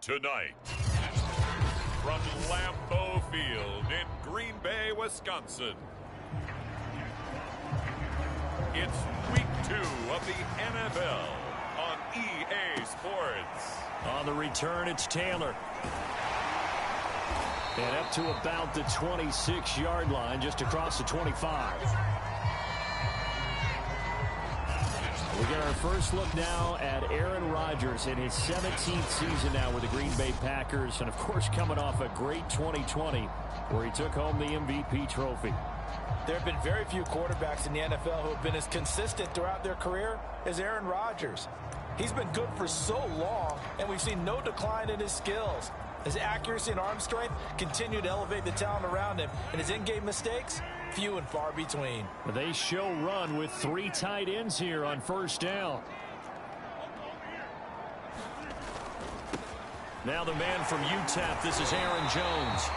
Tonight, from Lambeau Field in Green Bay, Wisconsin, it's week 2 of the NFL on EA Sports. On the return, it's Taylor. And up to about the 26-yard line, just across the 25. We get our first look now at Aaron Rodgers in his 17th season now with the Green Bay Packers. And, of course, coming off a great 2020 where he took home the MVP trophy. There have been very few quarterbacks in the NFL who have been as consistent throughout their career as Aaron Rodgers. He's been good for so long, and we've seen no decline in his skills. His accuracy and arm strength continue to elevate the talent around him, and his in-game mistakes, few and far between. They show run with 3 tight ends here on first down. Now the man from UTEP, this is Aaron Jones.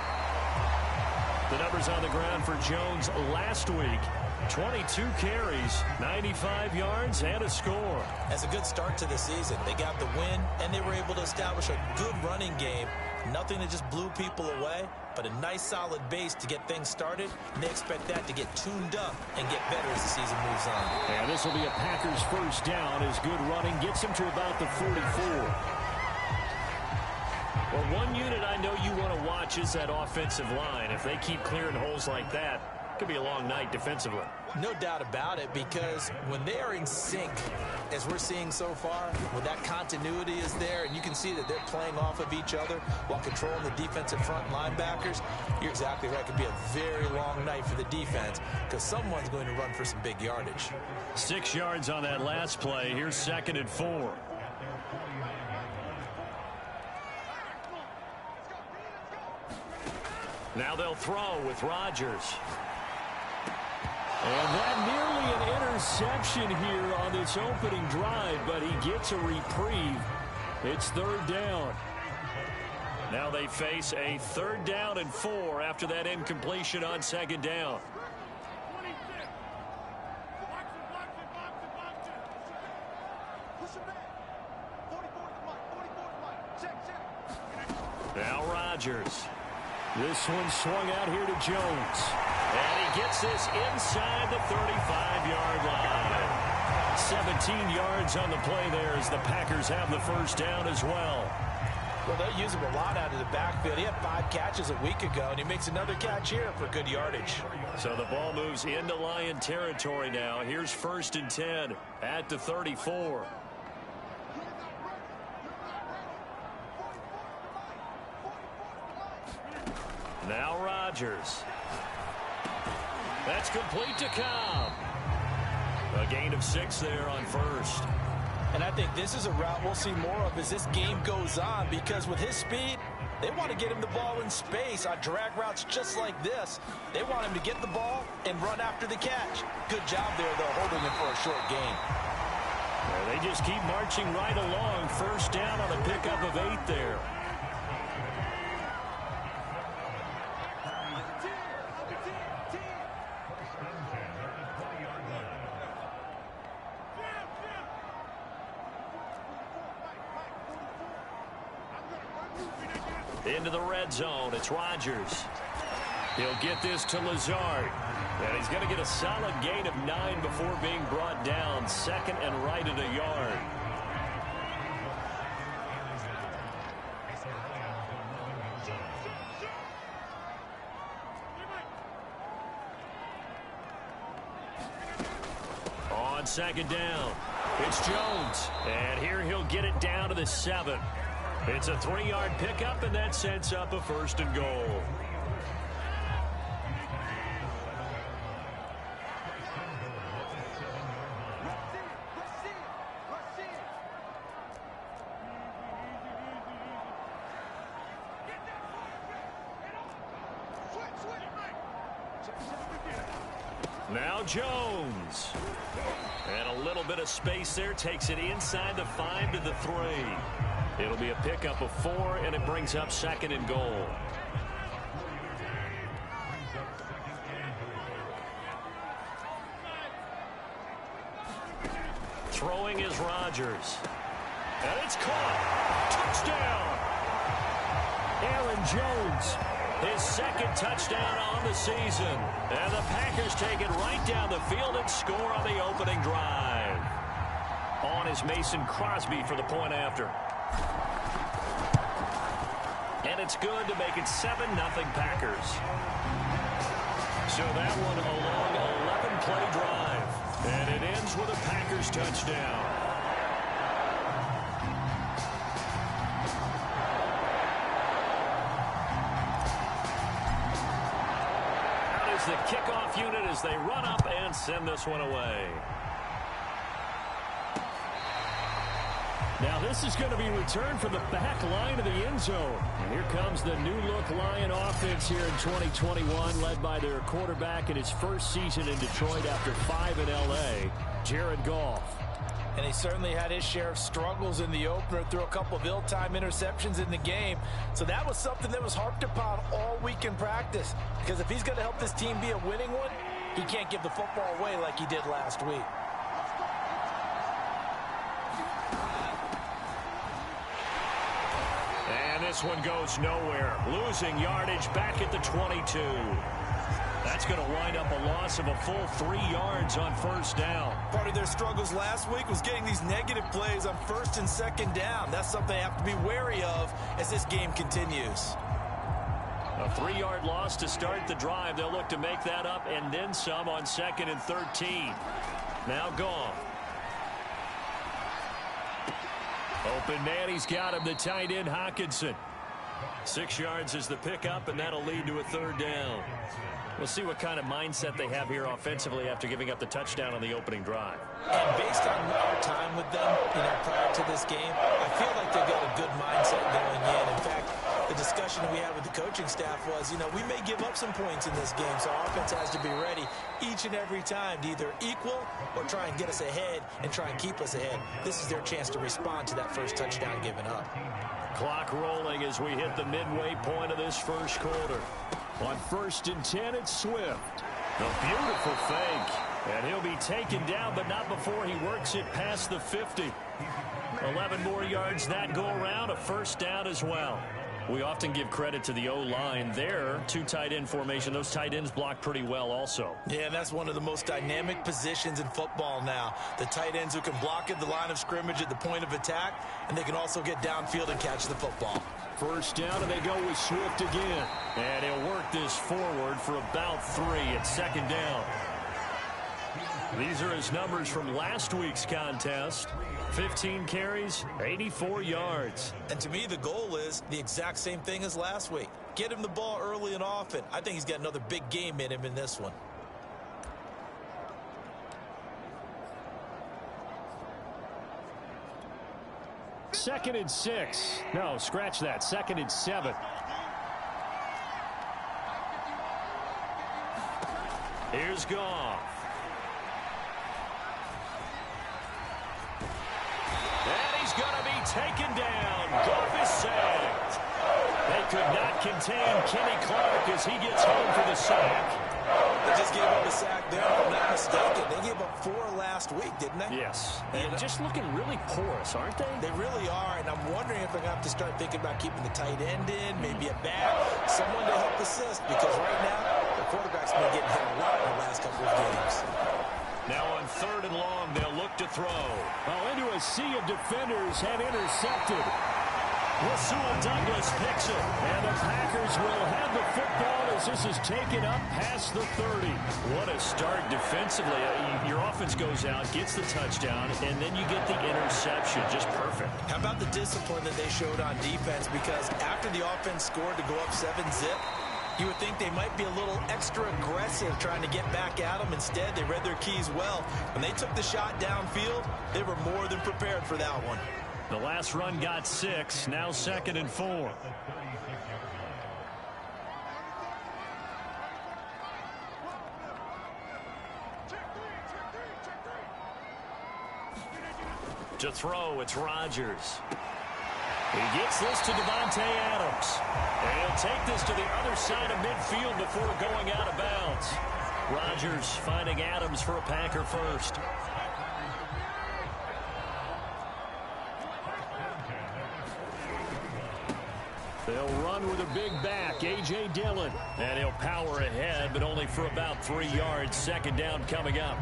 The numbers on the ground for Jones last week. 22 carries, 95 yards, and a score. As a good start to the season, they got the win, and they were able to establish a good running game. Nothing that just blew people away, but a nice solid base to get things started, and they expect that to get tuned up and get better as the season moves on. And this will be a Packers first down as good running gets him to about the 44. Well, one unit I know you want to watch is that offensive line. If they keep clearing holes like that, it could be a long night defensively. No doubt about it, because when they are in sync, as we're seeing so far, when that continuity is there, and you can see that they're playing off of each other while controlling the defensive front linebackers, you're exactly right. It could be a very long night for the defense because someone's going to run for some big yardage. 6 yards on that last play. Here's 2nd and 4. Now they'll throw with Rodgers. And that nearly an interception here on this opening drive, but he gets a reprieve. It's 3rd down. Now they face a 3rd down and 4 after that incompletion on 2nd down. Now Rodgers. This one swung out here to Jones. And he gets this inside the 35-yard line. 17 yards on the play there as the Packers have the first down as well. Well, they use him a lot out of the backfield. He had 5 catches a week ago, and he makes another catch here for good yardage. So the ball moves into Lion territory now. Here's 1st and 10 at the 34. Now Rodgers. That's complete to Cobb. A gain of 6 there on 1st. And I think this is a route we'll see more of as this game goes on, because with his speed, they want to get him the ball in space on drag routes just like this. They want him to get the ball and run after the catch. Good job there, though, holding him for a short gain. Well, they just keep marching right along. First down on a pickup of 8 there. Into the red zone. It's Rodgers. He'll get this to Lazard. And he's going to get a solid gain of 9 before being brought down. 2nd and right at a yard. On 2nd down, it's Jones. And here he'll get it down to the 7. It's a 3-yard pickup, and that sets up a 1st and goal. Now Jones. And a little bit of space there. Takes it inside the 5 to the 3. It'll be a pickup of 4, and it brings up 2nd and goal. Throwing is Rodgers. And it's caught. Touchdown. Aaron Jones, his second touchdown on the season. And the Packers take it right down the field and score on the opening drive. On is Mason Crosby for the point after. And it's good to make it 7-0 Packers. So that one a long 11-play drive. And it ends with a Packers touchdown. Out is the kickoff unit as they run up and send this one away. Now this is going to be returned from the back line of the end zone. And here comes the new-look Lion offense here in 2021, led by their quarterback in his first season in Detroit after 5 in L.A., Jared Goff. And he certainly had his share of struggles in the opener, threw a couple of ill-timed interceptions in the game. So that was something that was harped upon all week in practice. Because if he's going to help this team be a winning one, he can't give the football away like he did last week. This one goes nowhere. Losing yardage back at the 22. That's going to wind up a loss of a full 3 yards on first down. Part of their struggles last week was getting these negative plays on first and second down. That's something they have to be wary of as this game continues. A 3-yard loss to start the drive. They'll look to make that up and then some on 2nd and 13. Now Goff. Open man, he's got him, the tight end, Hockenson. 6 yards is the pickup, and that'll lead to a 3rd down. We'll see what kind of mindset they have here offensively after giving up the touchdown on the opening drive. And based on our time with them, prior to this game, I feel like they've got a good mindset going in. In fact, the discussion we had with the coaching staff was, we may give up some points in this game, so our offense has to be ready each and every time to either equal or try and get us ahead and try and keep us ahead. This is their chance to respond to that first touchdown given up. Clock rolling as we hit the midway point of this first quarter. On 1st and 10, it's Swift. A beautiful fake. And he'll be taken down, but not before he works it past the 50. 11 more yards that go around, a first down as well. We often give credit to the O-line there. 2 tight end formation. Those tight ends block pretty well also. Yeah, that's one of the most dynamic positions in football now. The tight ends who can block at the line of scrimmage at the point of attack, and they can also get downfield and catch the football. First down, and they go with Swift again. And he'll work this forward for about 3 at 2nd down. These are his numbers from last week's contest. 15 carries, 84 yards. And to me, the goal is the exact same thing as last week. Get him the ball early and often. I think he's got another big game in him in this one. Second and 6. No, scratch that. 2nd and 7. Here's Goff. Going to be taken down. Goff is sacked. They could not contain Kenny Clark as he gets home for the sack. They just gave up a sack there, if I'm not mistaken. They gave up 4 last week, didn't they? Yes. And just looking really porous, aren't they? They really are, and I'm wondering if they're going to have to start thinking about keeping the tight end in, maybe a back, someone to help assist, because right now, the quarterback's been getting hit a lot in the last couple of games. Now on 3rd and long, they'll look to throw. Into a sea of defenders and intercepted. Rasul Douglas picks it. And the Packers will have the football as this is taken up past the 30. What a start defensively. Your offense goes out, gets the touchdown, and then you get the interception. Just perfect. How about the discipline that they showed on defense? Because after the offense scored to go up 7-zip, you would think they might be a little extra aggressive trying to get back at them. Instead, they read their keys well. When they took the shot downfield, they were more than prepared for that one. The last run got 6. Now 2nd and 4. To throw, it's Rodgers. He gets this to Davante Adams. And he'll take this to the other side of midfield before going out of bounds. Rodgers finding Adams for a Packer first. They'll run with a big back, A.J. Dillon. And he'll power ahead, but only for about 3 yards. Second down coming up.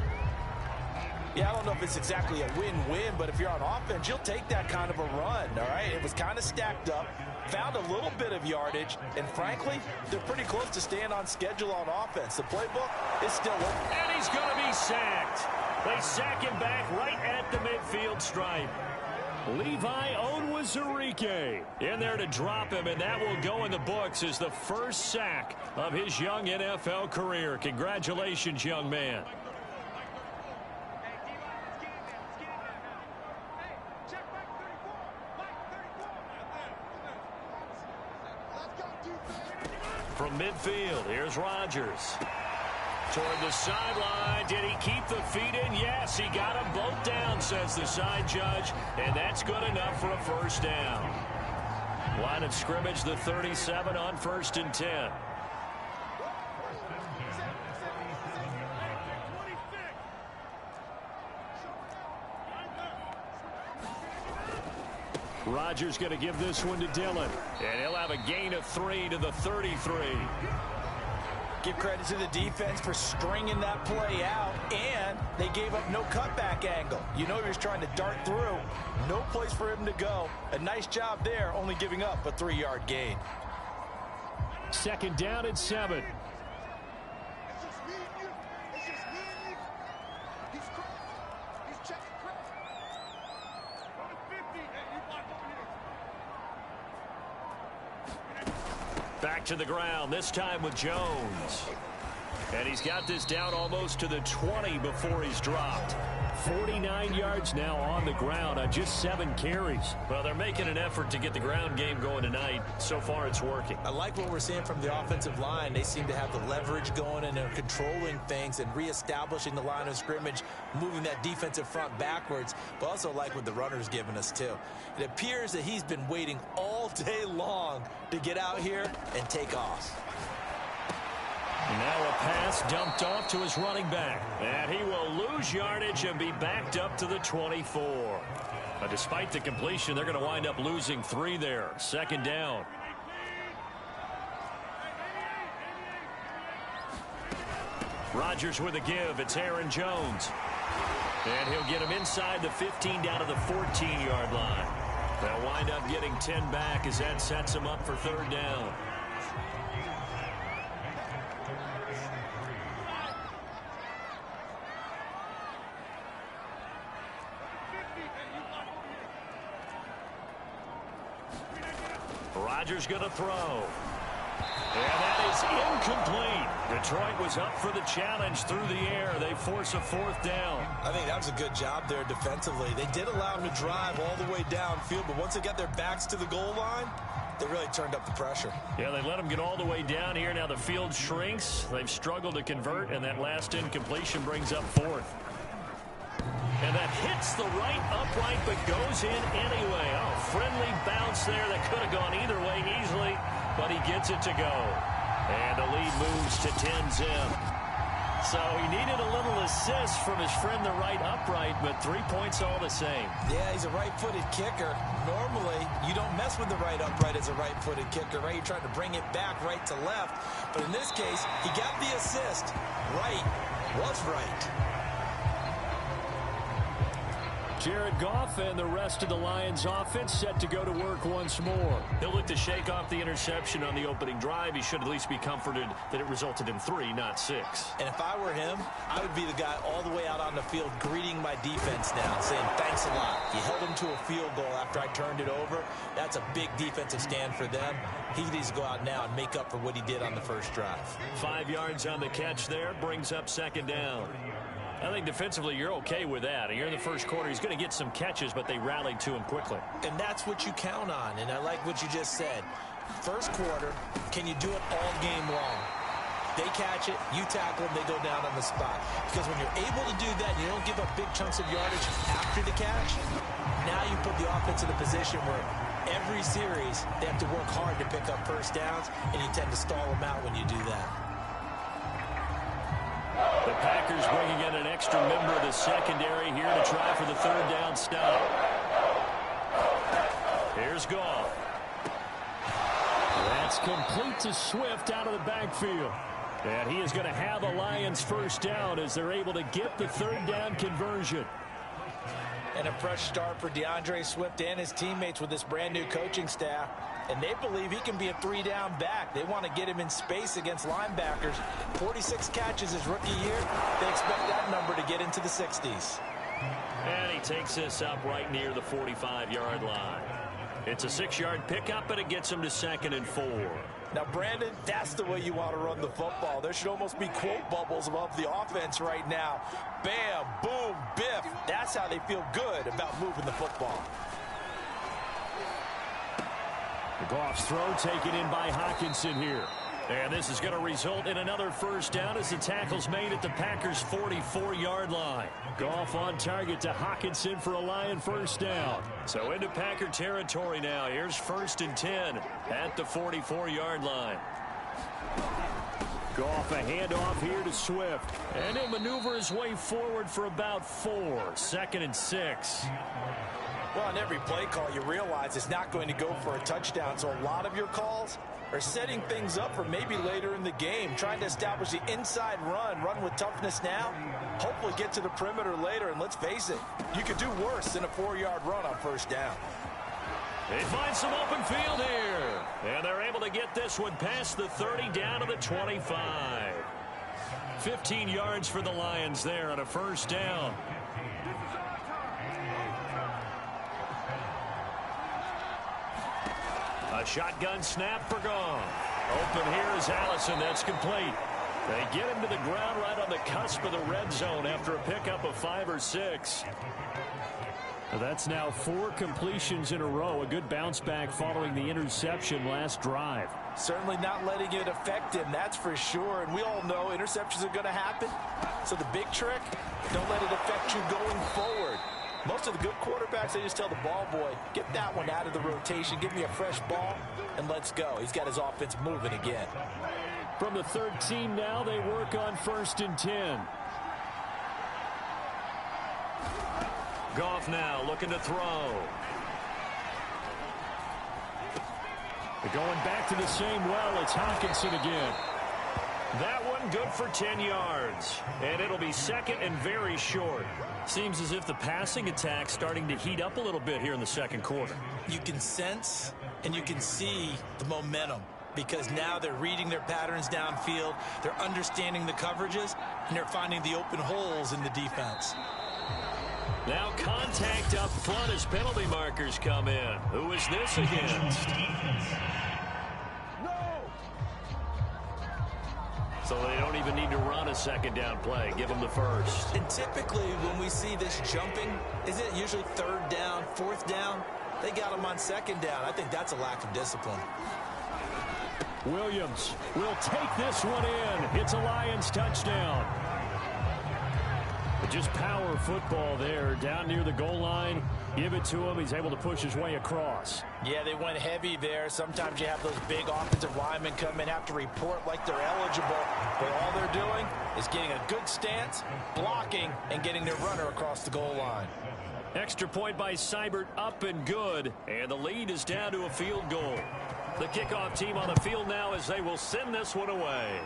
Yeah, I don't know if it's exactly a win-win, but if you're on offense, you'll take that kind of a run, all right? It was kind of stacked up, found a little bit of yardage, and frankly, they're pretty close to staying on schedule on offense. The playbook is still working. And he's going to be sacked. They sack him back right at the midfield stripe. Levi Onwuzurike in there to drop him, and that will go in the books as the first sack of his young NFL career. Congratulations, young man. From midfield, here's Rodgers. Toward the sideline. Did he keep the feet in? Yes, he got them both down, says the side judge. And that's good enough for a first down. Line of scrimmage, the 37 on 1st and 10. Rodgers going to give this one to Dillon. And he'll have a gain of 3 to the 33. Give credit to the defense for stringing that play out, and they gave up no cutback angle. You know he was trying to dart through. No place for him to go. A nice job there, only giving up a 3-yard gain. Second down and 7. Back to the ground, this time with Jones. And he's got this down almost to the 20 before he's dropped. 49 yards now on the ground on just 7 carries. Well, they're making an effort to get the ground game going tonight. So far, it's working. I like what we're seeing from the offensive line. They seem to have the leverage going, and they're controlling things and reestablishing the line of scrimmage, moving that defensive front backwards. But also like what the runner's giving us, too. It appears that he's been waiting all day long to get out here and take off. Now a pass dumped off to his running back. And he will lose yardage and be backed up to the 24. But despite the completion, they're going to wind up losing 3 there. Second down. Rodgers with a give. It's Aaron Jones. And he'll get him inside the 15 down to the 14-yard line. They'll wind up getting 10 back as that sets him up for 3rd down. Rodgers going to throw. And that is incomplete. Detroit was up for the challenge through the air. They force a 4th down. I think that was a good job there defensively. They did allow him to drive all the way downfield, but once they got their backs to the goal line, they really turned up the pressure. Yeah, they let him get all the way down here. Now the field shrinks. They've struggled to convert, and that last incompletion brings up 4th. And that hits the right upright, but goes in anyway. Oh, friendly bounce there that could have gone either way easily, but he gets it to go. And the lead moves to 10-zip. So he needed a little assist from his friend, the right upright, but 3 points all the same. Yeah, he's a right-footed kicker. Normally, you don't mess with the right upright as a right-footed kicker, right? You're trying to bring it back right to left. But in this case, he got the assist. Right was right. Jared Goff and the rest of the Lions offense set to go to work once more. He'll look to shake off the interception on the opening drive. He should at least be comforted that it resulted in 3, not 6. And if I were him, I would be the guy all the way out on the field greeting my defense now, saying thanks a lot. You held him to a field goal after I turned it over. That's a big defensive stand for them. He needs to go out now and make up for what he did on the first drive. 5 yards on the catch there, brings up 2nd down. I think defensively you're okay with that. Here in the first quarter, he's going to get some catches, but they rallied to him quickly. And that's what you count on, and I like what you just said. First quarter, can you do it all game long? They catch it, you tackle them, they go down on the spot. Because when you're able to do that, you don't give up big chunks of yardage after the catch, now you put the offense in a position where every series they have to work hard to pick up first downs, and you tend to stall them out when you do that. The Packers bringing in an extra member of the secondary here to try for the 3rd down stop. Here's Goff. It's complete to Swift out of the backfield. And he is going to have a Lions first down as they're able to get the third down conversion. And a fresh start for DeAndre Swift and his teammates with this brand new coaching staff. And they believe he can be a three-down back. They want to get him in space against linebackers. 46 catches his rookie year. They expect that number to get into the 60s. And he takes this up right near the 45-yard line. It's a 6-yard pickup, and it gets him to 2nd and 4. Now, Brandon, that's the way you want to run the football. There should almost be quote bubbles above the offense right now. Bam, boom, biff. That's how they feel good about moving the football. Goff's throw taken in by Hockenson here. And this is going to result in another first down as the tackle's made at the Packers' 44-yard line. Goff on target to Hockenson for a Lion first down. So into Packer territory now. Here's 1st and 10 at the 44-yard line. Goff a handoff here to Swift. And he'll maneuver his way forward for about 4. 2nd and 6. Well, on every play call, you realize it's not going to go for a touchdown. So a lot of your calls are setting things up for maybe later in the game, trying to establish the inside run with toughness now, hopefully get to the perimeter later. And let's face it, you could do worse than a 4-yard run on first down. They find some open field here. And they're able to get this one past the 30 down to the 25. 15 yards for the Lions there on a first down. A shotgun snap for Goff. Open here is Allison. That's complete. They get him to the ground right on the cusp of the red zone after a pickup of 5 or 6. That's now 4 completions in a row. A good bounce back following the interception last drive. Certainly not letting it affect him, that's for sure. And we all know interceptions are going to happen. So the big trick, don't let it affect you going forward. Most of the good quarterbacks, they just tell the ball boy, get that one out of the rotation, give me a fresh ball, and let's go. He's got his offense moving again. From the 13 now, they work on 1st and 10. Goff now looking to throw. They're going back to the same well. It's Hockenson again. That one good for 10 yards. And it'll be 2nd and very short. Seems as if the passing attack's starting to heat up a little bit here in the second quarter. You can sense and you can see the momentum because now they're reading their patterns downfield, they're understanding the coverages, and they're finding the open holes in the defense. Now contact up front as penalty markers come in. Who is this against? So they don't even need to run a second down play. Give them the first. And typically when we see this jumping, isn't it usually 3rd down, 4th down? They got them on 2nd down. I think that's a lack of discipline. Williams will take this one in. It's a Lions touchdown. But just power football there down near the goal line. Give it to him. He's able to push his way across. Yeah, they went heavy there. Sometimes you have those big offensive linemen come in, have to report like they're eligible. But all they're doing is getting a good stance, blocking, and getting their runner across the goal line. Extra point by Seibert, up and good. And the lead is down to a field goal. The kickoff team on the field now as they will send this one away.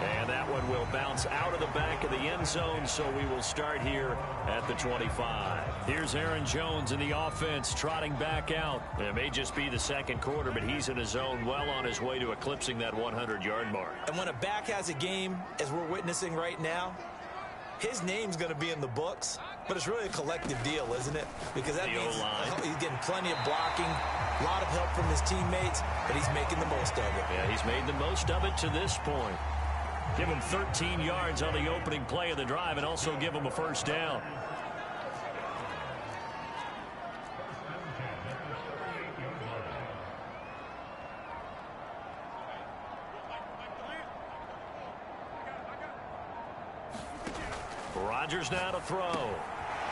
And that one will bounce out of the back of the end zone, so we will start here at the 25. Here's Aaron Jones in the offense trotting back out. It may just be the second quarter, but he's in his zone well on his way to eclipsing that 100-yard mark. And when a back has a game, as we're witnessing right now, his name's going to be in the books, but it's really a collective deal, isn't it? Because that means he's getting plenty of blocking, a lot of help from his teammates, but he's making the most of it. Yeah, he's made the most of it to this point. Give him 13 yards on the opening play of the drive and also give him a first down. Rodgers now to throw.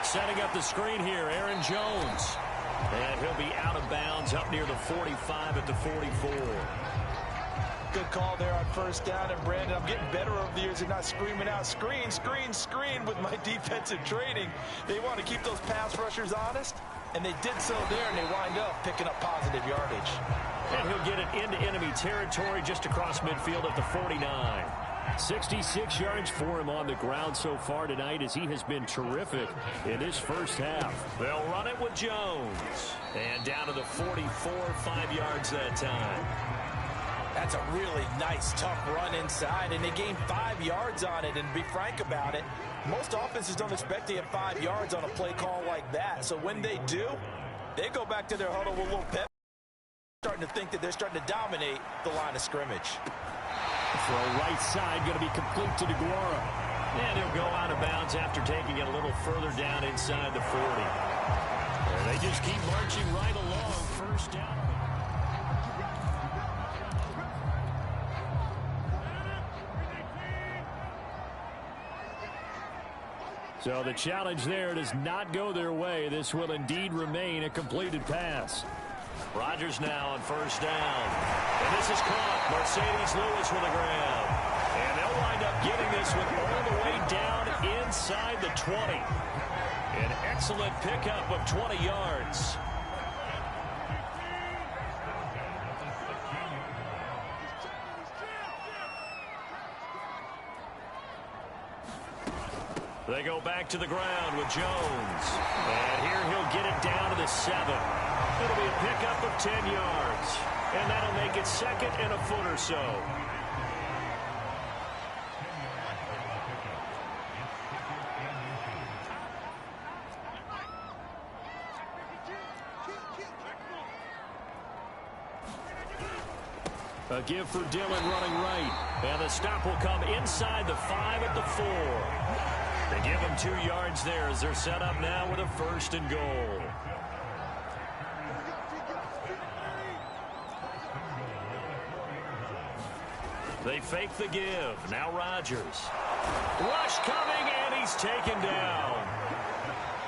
Setting up the screen here, Aaron Jones. And he'll be out of bounds up near the 45 at the 44. Good call there on first down. And Brandon, I'm getting better over the years and not screaming out, screen, screen, screen with my defensive training. They want to keep those pass rushers honest. And they did so there, and they wind up picking up positive yardage. And he'll get it into enemy territory just across midfield at the 49. 66 yards for him on the ground so far tonight as he has been terrific in his first half. They'll run it with Jones. And down to the 44, 5 yards that time. That's a really nice, tough run inside, and they gained 5 yards on it. And to be frank about it, most offenses don't expect to get 5 yards on a play call like that. So when they do, they go back to their huddle with a little pep, starting to think that they're starting to dominate the line of scrimmage. Throw right side, going to be complete to DeGuara. And he'll go out of bounds after taking it a little further down inside the 40. And they just keep marching right along. First down. So the challenge there does not go their way. This will indeed remain a completed pass. Rodgers now on first down. And this is caught. Mercedes Lewis with the grab. And they'll wind up getting this one all the way down inside the 20. An excellent pickup of 20 yards. They go back to the ground with Jones. And here he'll get it down to the 7. It'll be a pickup of 10 yards. And that'll make it second and a foot or so. A give for Dillon running right. And the stop will come inside the 5 at the 4. They give him 2 yards there as they're set up now with a first and goal. They fake the give. Now Rodgers. Rush coming, and he's taken down.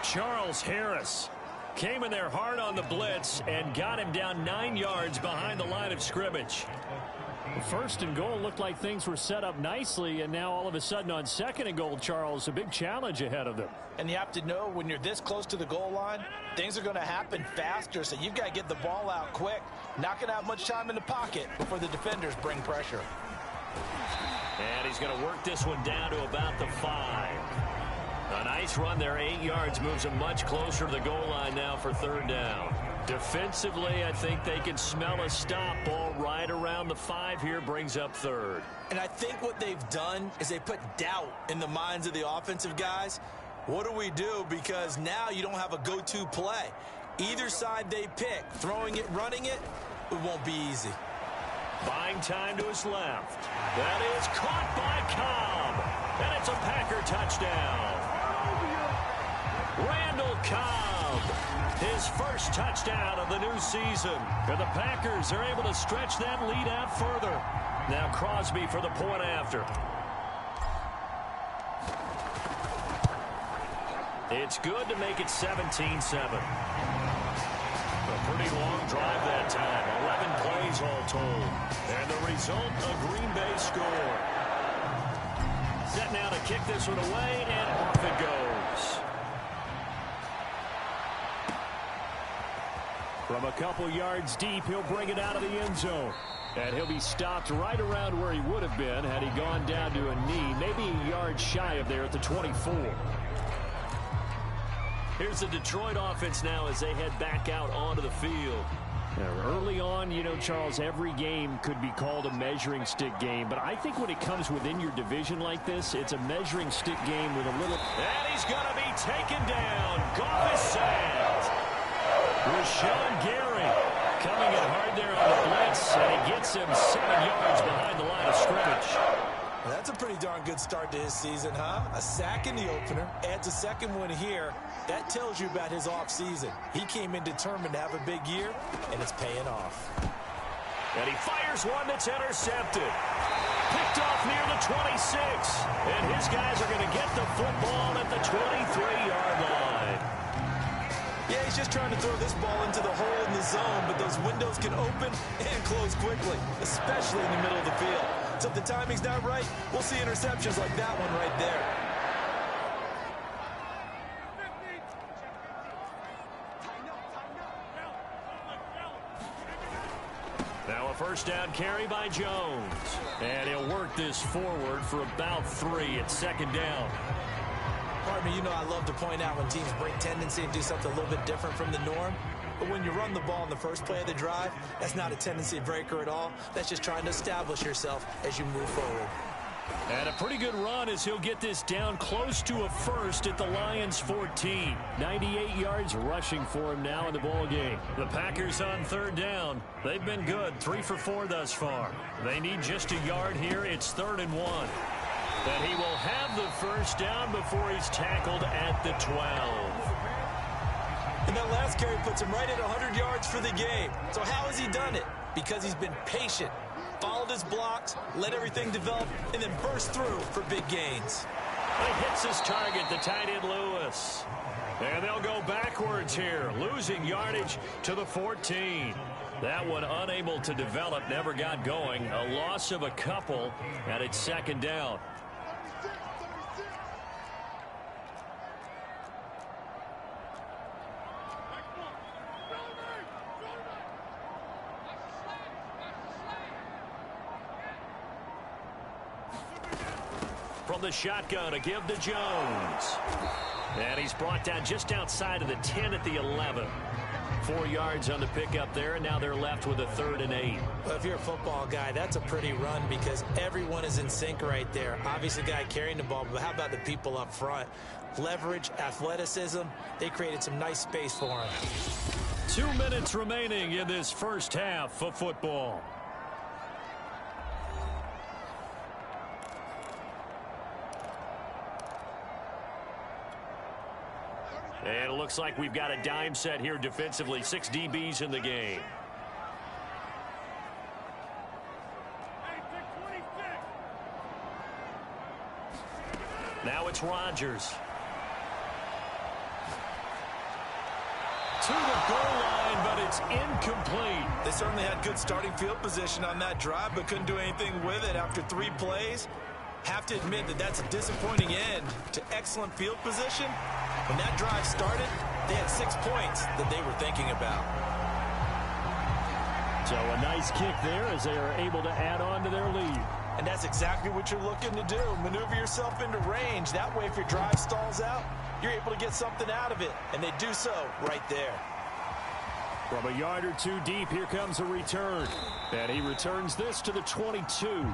Charles Harris came in there hard on the blitz and got him down 9 yards behind the line of scrimmage. First and goal looked like things were set up nicely, and now all of a sudden on second and goal, Charles, a big challenge ahead of them. And you have to know when you're this close to the goal line, things are going to happen faster, so you've got to get the ball out quick. Not going to have much time in the pocket before the defenders bring pressure. And he's going to work this one down to about the 5. A nice run there, 8 yards, moves him much closer to the goal line now for third down. Defensively, I think they can smell a stop. Ball right around the 5 here, brings up third. And I think what they've done is they put doubt in the minds of the offensive guys. What do we do? Because now you don't have a go-to play. Either side they pick, throwing it, running it, it won't be easy. Buying time to his left. That is caught by Cobb. And it's a Packer touchdown. Randall Cobb, his first touchdown of the new season. And the Packers are able to stretch that lead out further. Now Crosby for the point after. It's good to make it 17-7. A pretty long drive that time. 11 plays all told. And the result, a Green Bay score. Set now to kick this one away, and off it goes. From a couple yards deep, he'll bring it out of the end zone. And he'll be stopped right around where he would have been had he gone down to a knee, maybe a yard shy of there at the 24. Here's the Detroit offense now as they head back out onto the field. Now, early on, you know, Charles, every game could be called a measuring stick game. But I think when it comes within your division like this, it's a measuring stick game with a little... And he's going to be taken down. Goff is sacked. Rashawn Gary coming in hard there on the blitz, and he gets him 7 yards behind the line of scrimmage. Well, that's a pretty darn good start to his season, huh? A sack in the opener, adds a second one here. That tells you about his offseason. He came in determined to have a big year, and it's paying off. And he fires one that's intercepted. Picked off near the 26. And his guys are going to get the football at the 23-yard line. Yeah, he's just trying to throw this ball into the hole in the zone, but those windows can open and close quickly, especially in the middle of the field. So if the timing's not right, we'll see interceptions like that one right there. Now a first down carry by Jones. And he'll work this forward for about 3 at second down. Pardon me, you know I love to point out when teams break tendency and do something a little bit different from the norm. But when you run the ball in the first play of the drive, that's not a tendency breaker at all. That's just trying to establish yourself as you move forward. And a pretty good run as he'll get this down close to a first at the Lions 14. 98 yards rushing for him now in the ball game. The Packers on third down. They've been good, 3 for 4 thus far. They need just a yard here. It's 3rd and 1. And he will have the first down before he's tackled at the 12. And that last carry puts him right at 100 yards for the game. So how has he done it? Because he's been patient, followed his blocks, let everything develop, and then burst through for big gains. He hits his target, the tight end Lewis. And they'll go backwards here, losing yardage to the 14. That one unable to develop, never got going. A loss of a couple, and it's second down. From the shotgun, a give to Jones. And he's brought down just outside of the 10 at the 11. 4 yards on the pickup there, and now they're left with a 3rd and 8. Well, if you're a football guy, that's a pretty run because everyone is in sync right there. Obviously, the guy carrying the ball, but how about the people up front? Leverage, athleticism, they created some nice space for him. 2 minutes remaining in this first half of football. And it looks like we've got a dime set here defensively. 6 DBs in the game. Now it's Rodgers. To the goal line, but it's incomplete. They certainly had good starting field position on that drive, but couldn't do anything with it after 3 plays. Have to admit that that's a disappointing end to excellent field position. When that drive started, they had 6 points that they were thinking about. So a nice kick there as they are able to add on to their lead. And that's exactly what you're looking to do. Maneuver yourself into range. That way, if your drive stalls out, you're able to get something out of it. And they do so right there. From a yard or 2 deep, here comes a return. And he returns this to the 22.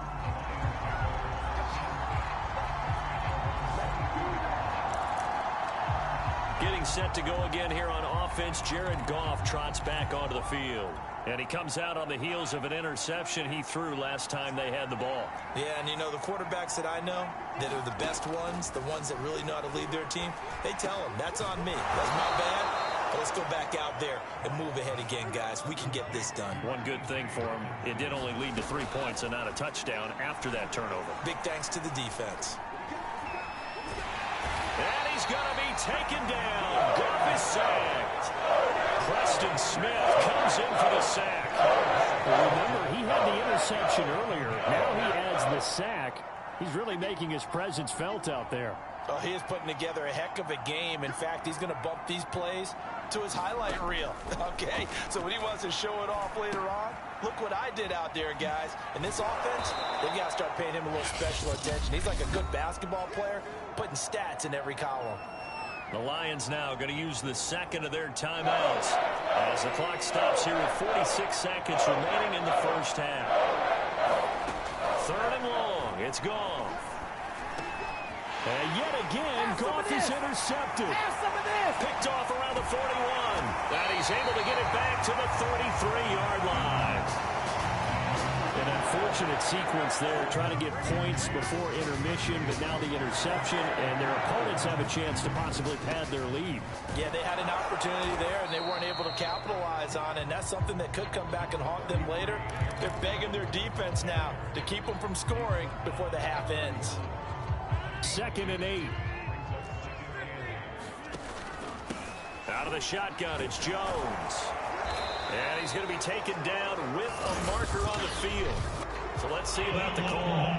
Getting set to go again here on offense. Jared Goff trots back onto the field. And he comes out on the heels of an interception he threw last time they had the ball. Yeah, and you know, the quarterbacks that I know that are the best ones, the ones that really know how to lead their team, they tell them, that's on me. That's my bad. But let's go back out there and move ahead again, guys. We can get this done. One good thing for him, it did only lead to 3 points and not a touchdown after that turnover. Big thanks to the defense. And he's going to be taken down. Goff is sacked. Preston Smith comes in for the sack. Well, remember, he had the interception earlier. Now he adds the sack. He's really making his presence felt out there. Oh, he is putting together a heck of a game. In fact, he's going to bump these plays to his highlight reel. Okay, so when he wants to show it off later on, look what I did out there, guys. In this offense, they've got to start paying him a little special attention. He's like a good basketball player, putting stats in every column. The Lions now going to use the second of their timeouts as the clock stops here with 46 seconds remaining in the first half. 3rd and long. It's Goff. And yet again, Goff is intercepted. Picked off around the 41. And he's able to get it back to the 33-yard line. An unfortunate sequence there, trying to get points before intermission, but now the interception, and their opponents have a chance to possibly pad their lead. Yeah, they had an opportunity there, and they weren't able to capitalize on it, and that's something that could come back and haunt them later. They're begging their defense now to keep them from scoring before the half ends. 2nd and 8. Out of the shotgun, it's Jones. And he's going to be taken down with a marker on the field. So let's see about the call.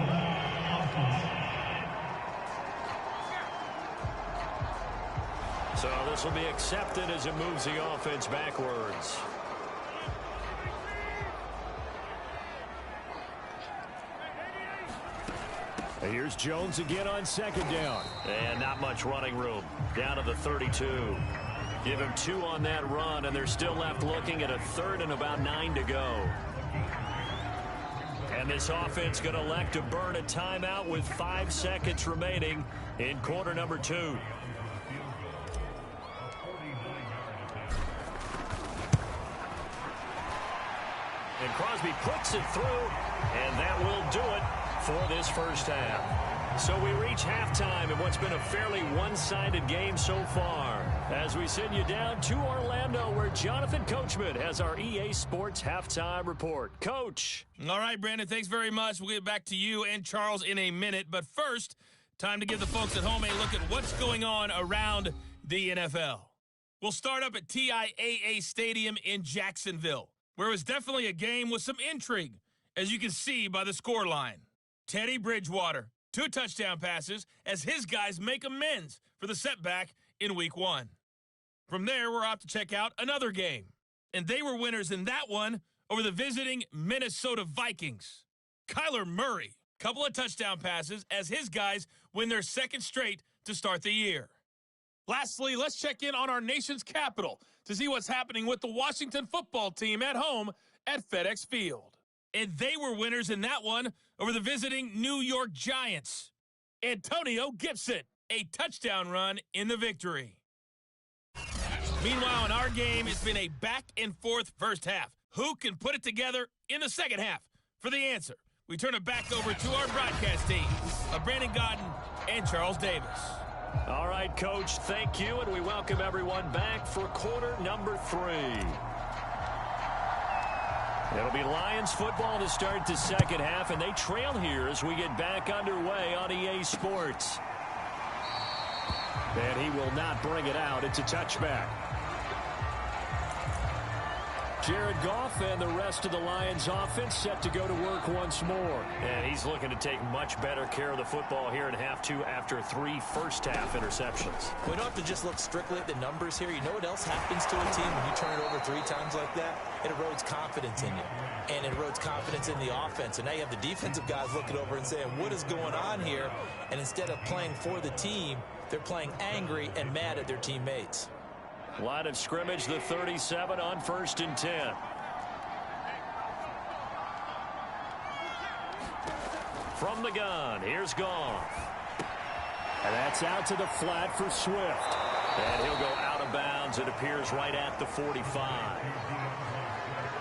So this will be accepted as it moves the offense backwards. And here's Jones again on second down. And not much running room. Down to the 32. Give him 2 on that run, and they're still left looking at a 3rd and about 9 to go. And this offense going to elect to burn a timeout with 5 seconds remaining in quarter number 2. And Crosby puts it through, and that will do it for this first half. So we reach halftime in what's been a fairly one-sided game so far, as we send you down to Orlando, where Jonathan Coachman has our EA Sports Halftime Report. Coach. All right, Brandon, thanks very much. We'll get back to you and Charles in a minute. But first, time to give the folks at home a look at what's going on around the NFL. We'll start up at TIAA Stadium in Jacksonville, where it was definitely a game with some intrigue, as you can see by the scoreline. Teddy Bridgewater, 2 touchdown passes as his guys make amends for the setback in Week 1. From there, we're off to check out another game. And they were winners in that one over the visiting Minnesota Vikings. Kyler Murray, couple of touchdown passes as his guys win their 2nd straight to start the year. Lastly, let's check in on our nation's capital to see what's happening with the Washington football team at home at FedEx Field. And they were winners in that one over the visiting New York Giants. Antonio Gibson, a touchdown run in the victory. Meanwhile, in our game, it's been a back-and-forth first half. Who can put it together in the second half? For the answer, we turn it back over to our broadcast team of Brandon Gaudin and Charles Davis. All right, Coach, thank you, and we welcome everyone back for quarter number 3. It'll be Lions football to start the second half, and they trail here as we get back underway on EA Sports. And he will not bring it out. It's a touchback. Jared Goff and the rest of the Lions offense set to go to work once more. And he's looking to take much better care of the football here in half 2 after 3 first-half interceptions. We don't have to just look strictly at the numbers here. You know what else happens to a team when you turn it over 3 times like that? It erodes confidence in you. And it erodes confidence in the offense. And now you have the defensive guys looking over and saying, what is going on here? And instead of playing for the team, they're playing angry and mad at their teammates. Line of scrimmage, the 37 on 1st and 10. From the gun, here's Goff. And that's out to the flat for Swift. And he'll go out of bounds, it appears, right at the 45.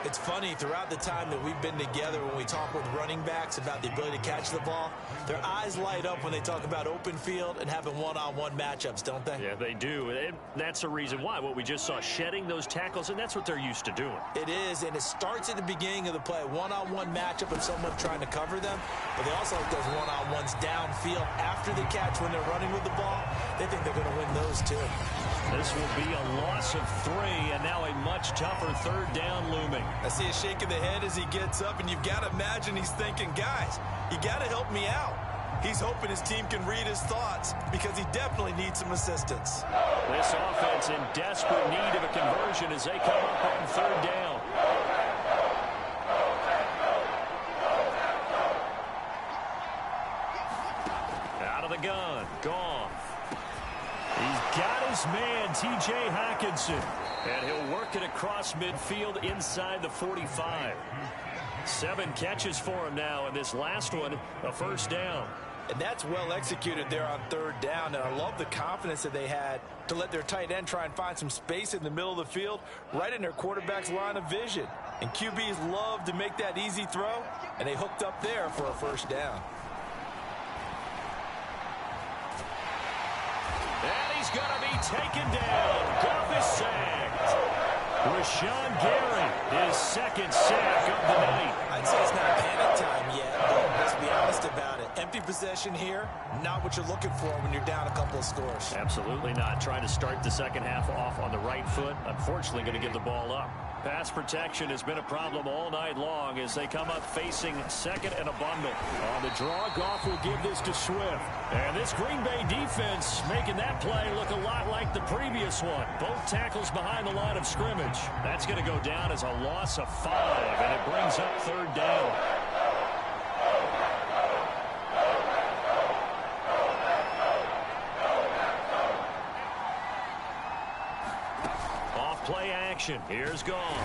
It's funny, throughout the time that we've been together, when we talk with running backs about the ability to catch the ball, their eyes light up when they talk about open field and having one-on-one matchups, don't they? Yeah, they do. And that's the reason why. What we just saw, shedding those tackles, and that's what they're used to doing. It is, and it starts at the beginning of the play. One-on-one matchup of someone trying to cover them, but they also like those one-on-ones downfield after the catch when they're running with the ball. They think they're going to win those, too. This will be a loss of 3, and now a much tougher 3rd down looming. I see a shake of the head as he gets up, and you've got to imagine he's thinking, guys, you got to help me out. He's hoping his team can read his thoughts because he definitely needs some assistance. This offense in desperate need of a conversion as they come up on 3rd down. Out of the gun, Goff. He's got his man, T.J. Hockenson. And he'll work it across midfield inside the 45. 7 catches for him now, and this last one, a 1st down. And that's well executed there on 3rd down, and I love the confidence that they had to let their tight end try and find some space in the middle of the field, right in their quarterback's line of vision. And QBs love to make that easy throw, and they hooked up there for a 1st down. And he's going to be taken down. Goff is sacked. Rashawn Gary, his 2nd sack of the night. I'd say it's not panic time yet, but let's be honest about it. Empty possession here, not what you're looking for when you're down a couple of scores. Absolutely not. Trying to start the second half off on the right foot. Unfortunately, going to give the ball up. Pass protection has been a problem all night long as they come up facing 2nd and a bundle. On the draw, Goff will give this to Swift. And this Green Bay defense making that play look a lot like the previous one. Both tackles behind the line of scrimmage. That's going to go down as a loss of 5, and it brings up 3rd down. possession. Here's Goff.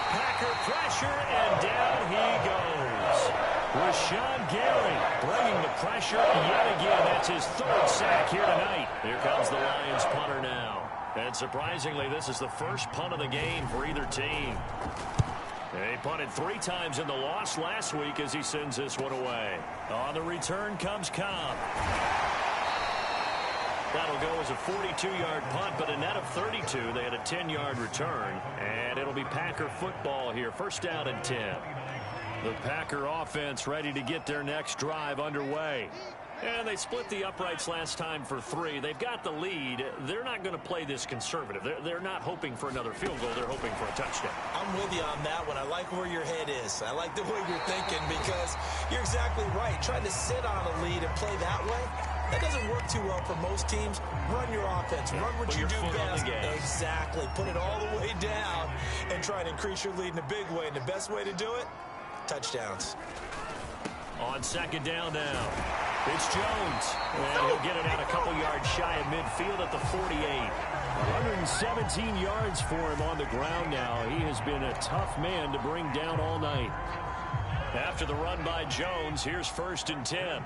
Packer pressure, and down he goes. Rashawn Gary bringing the pressure yet again. That's his third sack here tonight. Here comes the Lions punter now. And surprisingly, this is the first punt of the game for either team. He punted 3 times in the loss last week as he sends this one away. On the return comes Cobb. That'll go as a 42-yard punt, but a net of 32. They had a 10-yard return, and it'll be Packer football here. First down and 10. The Packer offense ready to get their next drive underway. And they split the uprights last time for 3. They've got the lead. They're not going to play this conservative. They're not hoping for another field goal. They're hoping for a touchdown. I'm with you on that one. I like where your head is. I like the way you're thinking because you're exactly right. Trying to sit on a lead and play that way, that doesn't work too well for most teams. Run your offense. Run what you do best. Exactly. Put it all the way down and try and increase your lead in a big way. And the best way to do it, touchdowns. On second down now, it's Jones. And he'll get it out a couple yards shy of midfield at the 48. 117 yards for him on the ground now. He has been a tough man to bring down all night. After the run by Jones, here's first and 10.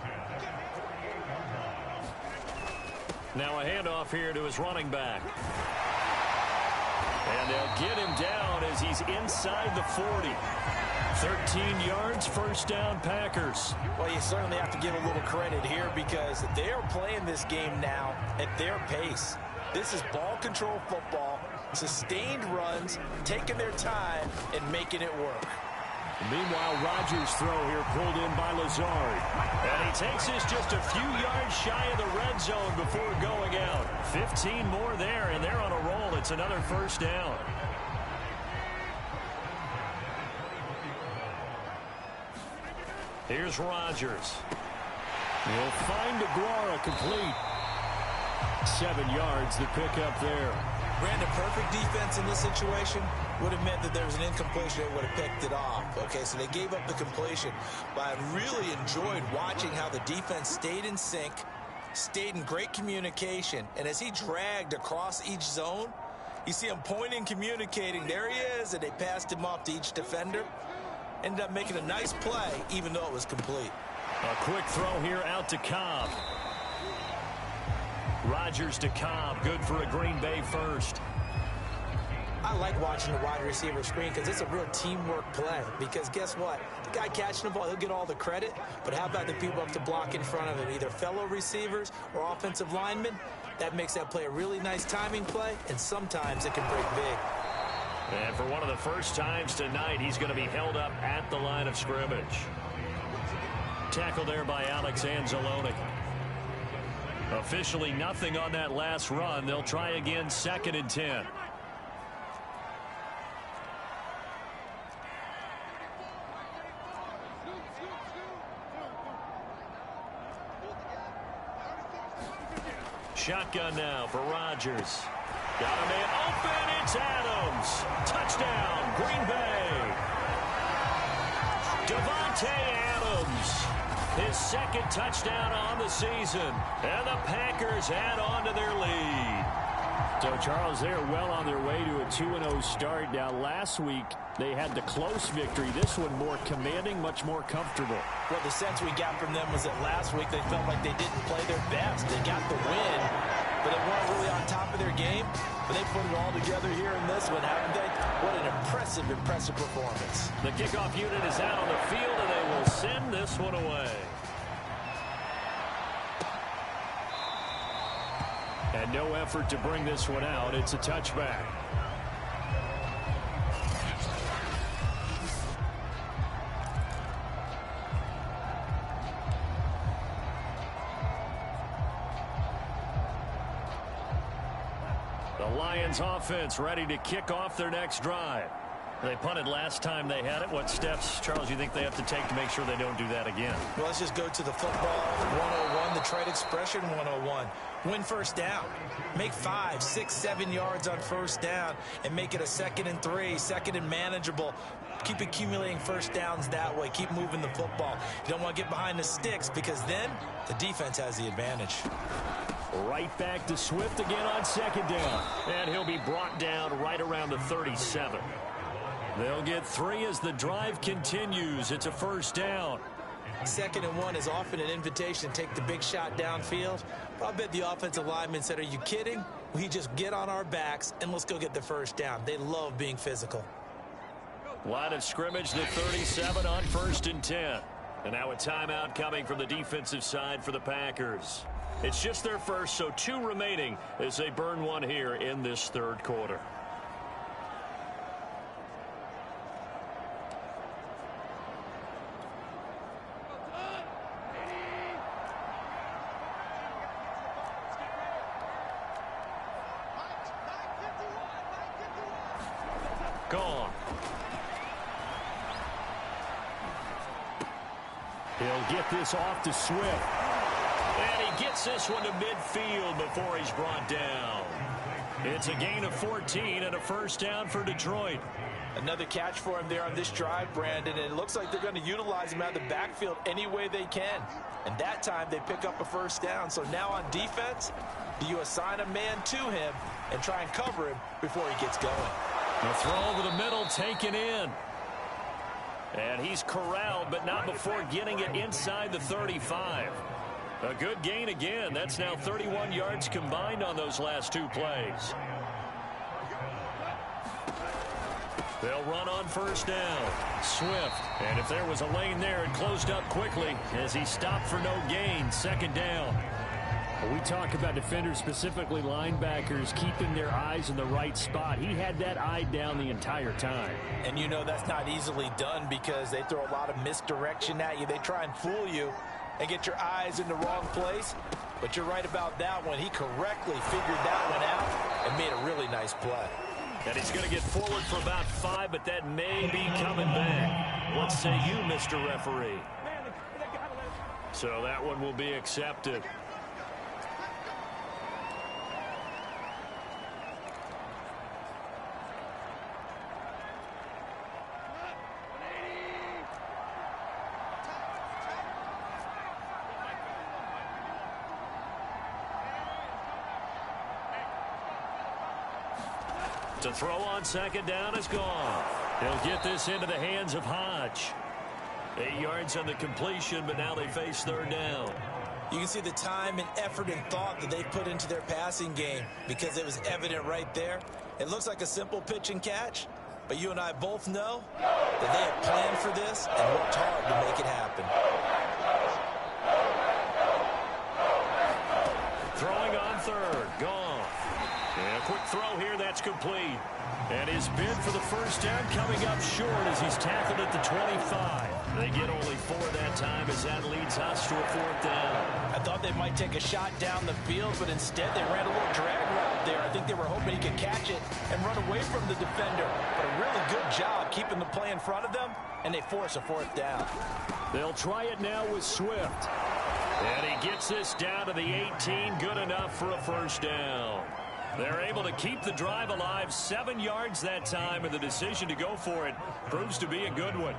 Now a handoff here to his running back. And they'll get him down as he's inside the 40. 13 yards, first down, Packers. Well, you certainly have to give a little credit here because they're playing this game now at their pace. This is ball control football, sustained runs, taking their time, and making it work. Meanwhile, Rodgers' throw here pulled in by Lazard. And he takes this just a few yards shy of the red zone before going out. 15 more there, and they're on a roll. It's another first down. Here's Rodgers. He'll find Aguara complete. 7 yards, the pickup there. Brandon, perfect defense in this situation would have meant that there was an incompletion. They would have picked it off. Okay, so they gave up the completion. But I really enjoyed watching how the defense stayed in sync, stayed in great communication. And as he dragged across each zone, you see him pointing, communicating. There he is, and they passed him off to each defender. Ended up making a nice play, even though it was complete. A quick throw here out to Cobb. Rodgers to Cobb, good for a Green Bay first. I like watching the wide receiver screen because it's a real teamwork play. Because guess what? The guy catching the ball, he'll get all the credit. But how about the people up to block in front of him? Either fellow receivers or offensive linemen. That makes that play a really nice timing play, and sometimes it can break big. And for one of the first times tonight, he's going to be held up at the line of scrimmage. Tackle there by Alex Anzalone. Officially nothing on that last run. They'll try again, second and 10. Shotgun now for Rodgers. Got a man open. It's Adams. Touchdown, Green Bay. Davante Adams. His second touchdown on the season. And the Packers add on to their lead. So, Charles, they're well on their way to a 2-0 start. Now, last week, they had the close victory. This one more commanding, much more comfortable. Well, the sense we got from them was that last week they felt like they didn't play their best. They got the win, but they weren't really on top of their game. But they put it all together here in this one, haven't they? What an impressive, impressive performance. The kickoff unit is out on the field, and they will send this one away. And no effort to bring this one out. It's a touchback. The Lions offense ready to kick off their next drive. They punted last time they had it. What steps, Charles, you think they have to take to make sure they don't do that again? Well, let's just go to the football 101, the trade expression 101. Win first down. Make 5, 6, 7 yards on first down and make it a 2nd and 3, 2nd and manageable. Keep accumulating first downs that way. Keep moving the football. You don't want to get behind the sticks because then the defense has the advantage. Right back to Swift again on second down. And he'll be brought down right around the 37. They'll get 3 as the drive continues. It's a first down. 2nd and 1 is often an invitation to take the big shot downfield. I bet the offensive lineman said, are you kidding? We just get on our backs and let's go get the first down. They love being physical. Line of scrimmage, the 37 on 1st and 10. And now a timeout coming from the defensive side for the Packers. It's just their first, so 2 remaining as they burn one here in this 3rd quarter. Gone. He'll get this off to Swift. And he gets this one to midfield before he's brought down. It's a gain of 14 and a first down for Detroit. Another catch for him there on this drive, Brandon, and it looks like they're going to utilize him out of the backfield any way they can. And that time they pick up a first down. So now on defense, do you assign a man to him and try and cover him before he gets going? The throw over the middle taken in. And he's corralled, but not before getting it inside the 35. A good gain again. That's now 31 yards combined on those last 2 plays. They'll run on first down. Swift. And if there was a lane there, it closed up quickly as he stopped for no gain. 2nd down. We talk about defenders, specifically linebackers, keeping their eyes in the right spot. He had that eye down the entire time. And you know that's not easily done because they throw a lot of misdirection at you. They try and fool you and get your eyes in the wrong place. But you're right about that one. He correctly figured that one out and made a really nice play. And he's going to get forward for about 5, but that may be coming back. What say you, Mr. Referee? So that one will be accepted. To throw on second down is gone. He'll get this into the hands of Hodge. 8 yards on the completion, but now they face 3rd down. You can see the time and effort and thought that they put into their passing game because it was evident right there. It looks like a simple pitch and catch, but you and I both know that they have planned for this and worked hard to make it happen. Throwing on 3rd, gone. And a quick throw here, that's complete. And his bid for the first down coming up short as he's tackled at the 25. They get only 4 that time as that leads us to a 4th down. I thought they might take a shot down the field, but instead they ran a little drag route there. I think they were hoping he could catch it and run away from the defender. But a really good job keeping the play in front of them, and they force a 4th down. They'll try it now with Swift. And he gets this down to the 18, good enough for a first down. They're able to keep the drive alive, 7 yards that time, and the decision to go for it proves to be a good one.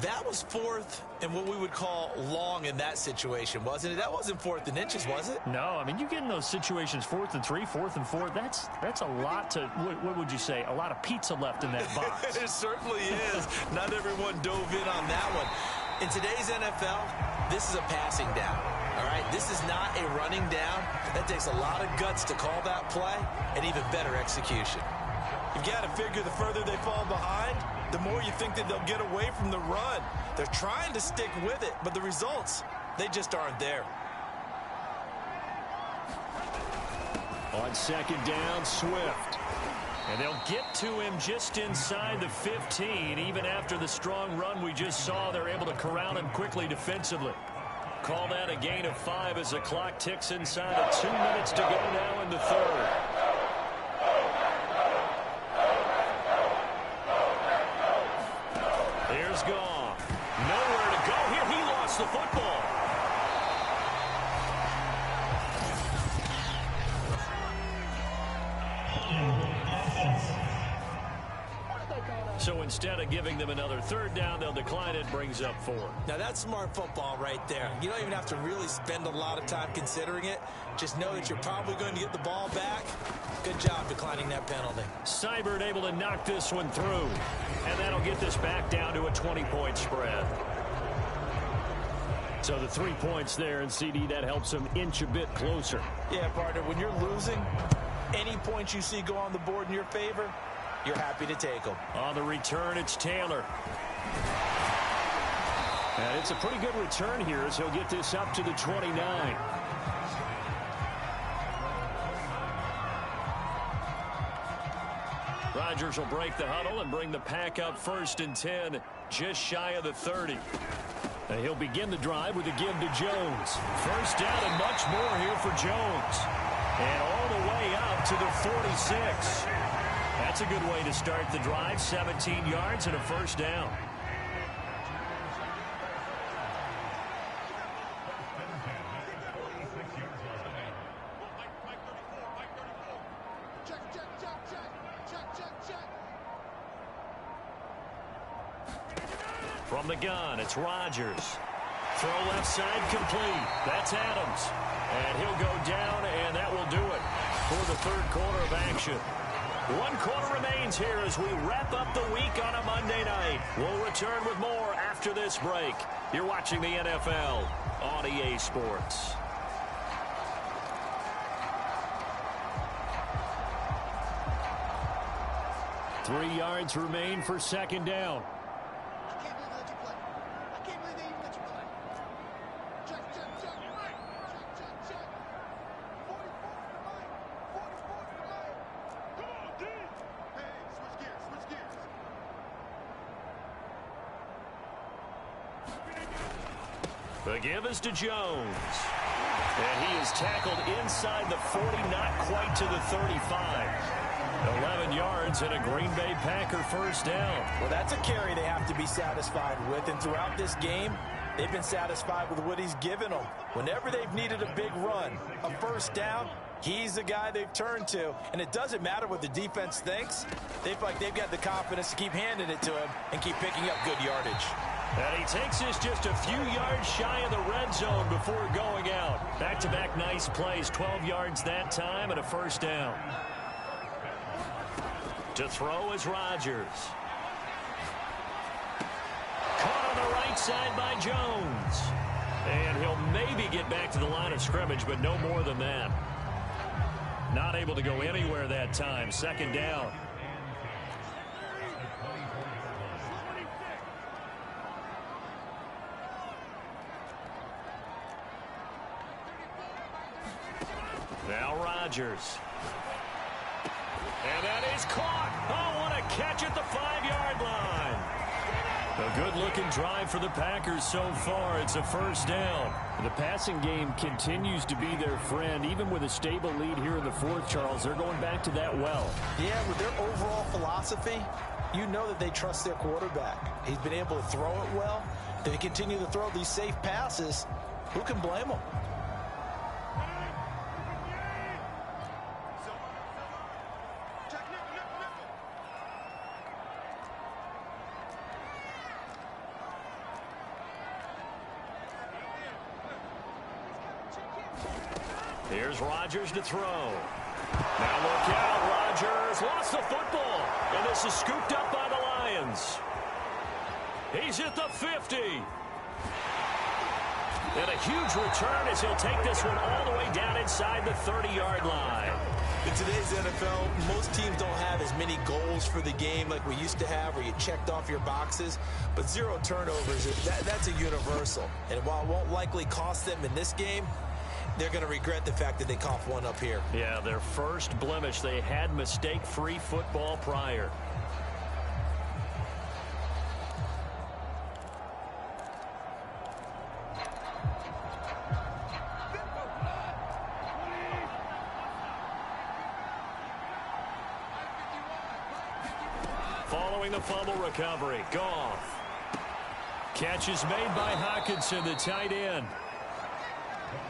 That was 4th and what we would call long in that situation, wasn't it? That wasn't 4th and inches, was it? No, I mean, you get in those situations 4th and 3, 4th and 4. That's a lot to, what would you say, a lot of pizza left in that box. It certainly is. Not everyone dove in on that one. In today's NFL, this is a passing down. All right, this is not a running down. That takes a lot of guts to call that play and even better execution. You've got to figure the further they fall behind, the more you think that they'll get away from the run. They're trying to stick with it, but the results, they just aren't there. On second down, Swift. And they'll get to him just inside the 15. Even after the strong run we just saw, they're able to corral him quickly defensively. Call that a gain of 5 as the clock ticks inside of 2 minutes to go now in the 3rd. Here's Goff. Nowhere to go here. He lost the football. So instead of giving them another third down, they'll decline it, brings up 4. Now, that's smart football right there. You don't even have to really spend a lot of time considering it. Just know that you're probably going to get the ball back. Good job declining that penalty. Seibert able to knock this one through. And that'll get this back down to a 20-point spread. So the 3 points there, and CD, that helps them inch a bit closer. Yeah, partner, when you're losing, any points you see go on the board in your favor, you're happy to take them. On the return, it's Taylor. And it's a pretty good return here as he'll get this up to the 29. Rodgers will break the huddle and bring the pack up 1st and 10, just shy of the 30. And he'll begin the drive with a give to Jones. 1st down and much more here for Jones. And all the way out to the 46. That's a good way to start the drive. 17 yards and a 1st down. From the gun, it's Rodgers. Throw left side complete. That's Adams. And he'll go down, and that will do it for the 3rd quarter of action. 1 quarter remains here as we wrap up the week on a Monday night. We'll return with more after this break. You're watching the NFL on EA Sports. Three yards remain for 2nd down. The give is to Jones. And he is tackled inside the 40, not quite to the 35. 11 yards and a Green Bay Packer 1st down. Well, that's a carry they have to be satisfied with. And throughout this game, they've been satisfied with what he's given them. Whenever they've needed a big run, a 1st down, he's the guy they've turned to. And it doesn't matter what the defense thinks. They feel like they've got the confidence to keep handing it to him and keep picking up good yardage. And he takes this just a few yards shy of the red zone before going out. Back-to-back nice plays, 12 yards that time and a 1st down. To throw is Rodgers. Caught on the right side by Jones. And he'll maybe get back to the line of scrimmage, but no more than that. Not able to go anywhere that time. 2nd down. Now Rodgers. And that is caught. Oh, what a catch at the 5-yard line. A good-looking drive for the Packers so far. It's a 1st down. The passing game continues to be their friend. Even with a stable lead here in the 4th, Charles, they're going back to that well. Yeah, with their overall philosophy, you know that they trust their quarterback. He's been able to throw it well. They continue to throw these safe passes. Who can blame them? Here's Rodgers to throw. Now look out, Rodgers lost the football, and this is scooped up by the Lions. He's at the 50. And a huge return as he'll take this one all the way down inside the 30-yard line. In today's NFL, most teams don't have as many goals for the game like we used to have, where you checked off your boxes. But 0 turnovers, that's a universal. And while it won't likely cost them in this game, they're going to regret the fact that they coughed one up here. Yeah, their first blemish. They had mistake-free football prior. Following the fumble recovery, Goff. Catch is made by Hockenson, the tight end.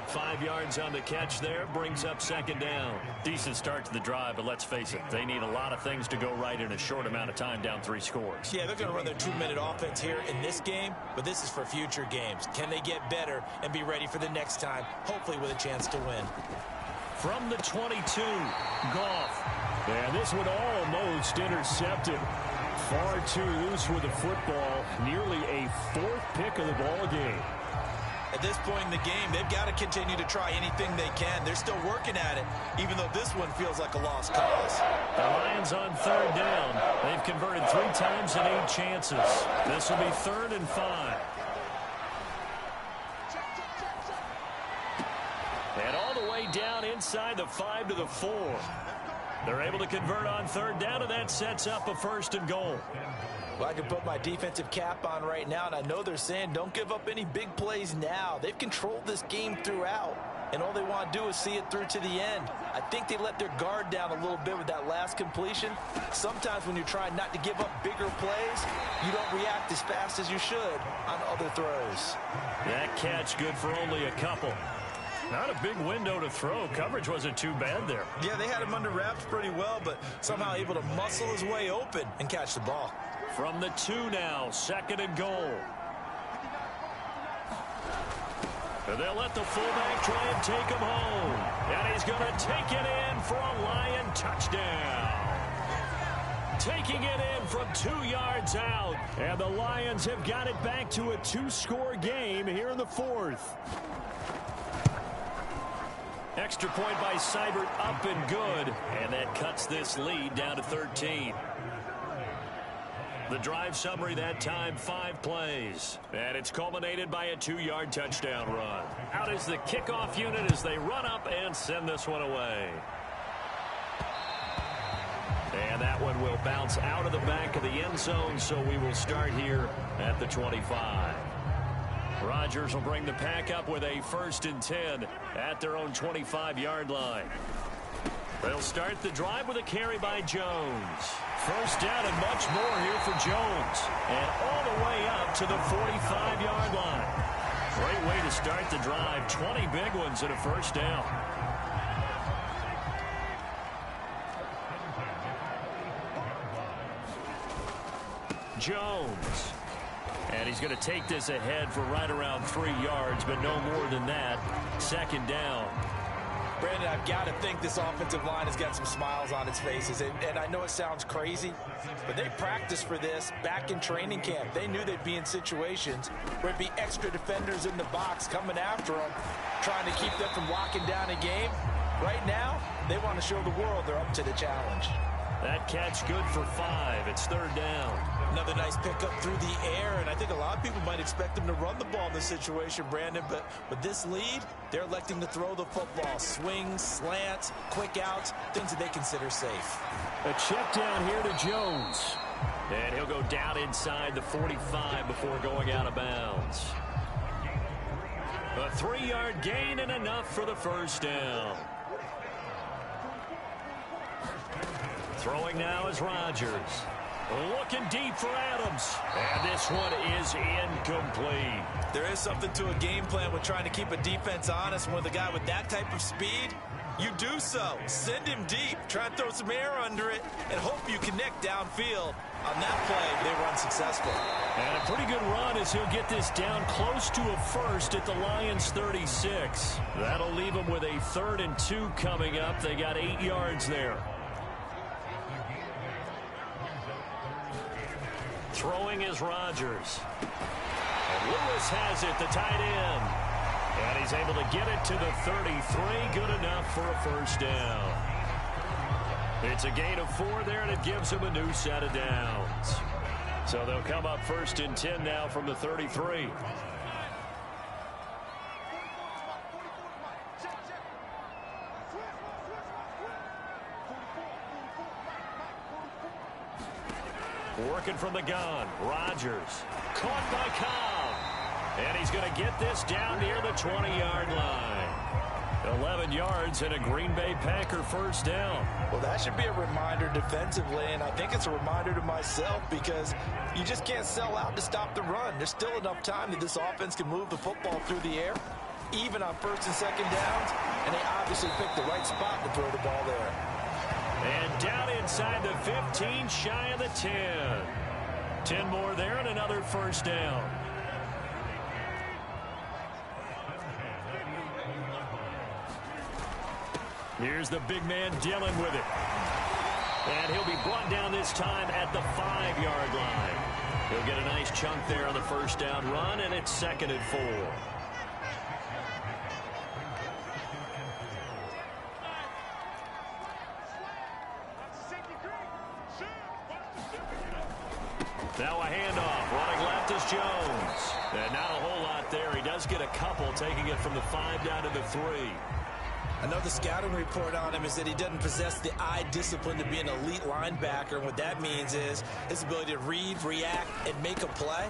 5 yards on the catch there, brings up second down. Decent start to the drive, but let's face it, they need a lot of things to go right in a short amount of time, down 3 scores. Yeah, they're going to run their 2-minute offense here in this game, but this is for future games. Can they get better and be ready for the next time, hopefully with a chance to win? From the 22, Goff. And this one almost intercepted. Far too loose with the football. Nearly a 4th pick of the ball game. At this point in the game, they've got to continue to try anything they can. They're still working at it, even though this one feels like a lost cause. The Lions on 3rd down. They've converted 3 times in 8 chances. This will be 3rd and 5. And all the way down inside the 5 to the 4. They're able to convert on 3rd down, and that sets up a 1st and goal. Well, I can put my defensive cap on right now, and I know they're saying don't give up any big plays now. They've controlled this game throughout, and all they want to do is see it through to the end. I think they let their guard down a little bit with that last completion. Sometimes when you're trying not to give up bigger plays, you don't react as fast as you should on other throws. That catch good for only a couple. Not a big window to throw. Coverage wasn't too bad there. Yeah, they had him under wraps pretty well, but somehow able to muscle his way open and catch the ball. From the 2 now, 2nd and goal. And they'll let the fullback try and take him home. And he's going to take it in for a Lion touchdown. Taking it in from 2 yards out. And the Lions have got it back to a 2-score game here in the 4th. Extra point by Seibert, up and good. And that cuts this lead down to 13. The drive summary that time, 5 plays. And it's culminated by a 2-yard touchdown run. Out is the kickoff unit as they run up and send this one away. And that one will bounce out of the back of the end zone, so we will start here at the 25. Rodgers will bring the pack up with a 1st and 10 at their own 25-yard line. They'll start the drive with a carry by Jones. 1st down and much more here for Jones. And all the way up to the 45-yard line. Great way to start the drive. 20 big ones and a 1st down. Jones. And he's going to take this ahead for right around 3 yards, but no more than that. 2nd down. Brandon, I've got to think this offensive line has got some smiles on its faces. And I know it sounds crazy, but they practiced for this back in training camp. They knew they'd be in situations where it'd be extra defenders in the box coming after them, trying to keep them from locking down a game. Right now, they want to show the world they're up to the challenge. That catch good for 5. It's 3rd down. Another nice pickup through the air, and I think a lot of people might expect them to run the ball in this situation, Brandon, but with this lead, they're electing to throw the football. Swings, slants, quick outs, things that they consider safe. A check down here to Jones. And he'll go down inside the 45 before going out of bounds. A 3-yard gain and enough for the 1st down. Throwing now is Rodgers. Looking deep for Adams. And this one is incomplete. There is something to a game plan with trying to keep a defense honest. With a guy with that type of speed, you do so. Send him deep. Try and throw some air under it and hope you connect downfield. On that play, they were unsuccessful. And a pretty good run as he'll get this down close to a 1st at the Lions' 36. That'll leave them with a 3rd and 2 coming up. They got 8 yards there. Throwing is Rodgers. And Lewis has it, the tight end. And he's able to get it to the 33. Good enough for a 1st down. It's a gain of 4 there, and it gives him a new set of downs. So they'll come up 1st and 10 now from the 33. Working from the gun, Rodgers. Caught by Cobb. And he's going to get this down near the 20-yard line. 11 yards and a Green Bay Packer 1st down. Well, that should be a reminder defensively, and I think it's a reminder to myself because you just can't sell out to stop the run. There's still enough time that this offense can move the football through the air. even on first and second downs, and they obviously picked the right spot to throw the ball there. And down inside the 15, shy of the 10. 10 more there and another first down. Here's the big man Dillon with it. And he'll be brought down this time at the 5-yard line. He'll get a nice chunk there on the first down run, and it's 2nd and 4. Now a handoff. Running left is Jones. And not a whole lot there. He does get a couple, taking it from the 5 down to the 3. Another scouting report on him is that he doesn't possess the eye discipline to be an elite linebacker. And what that means is his ability to read, react, and make a play.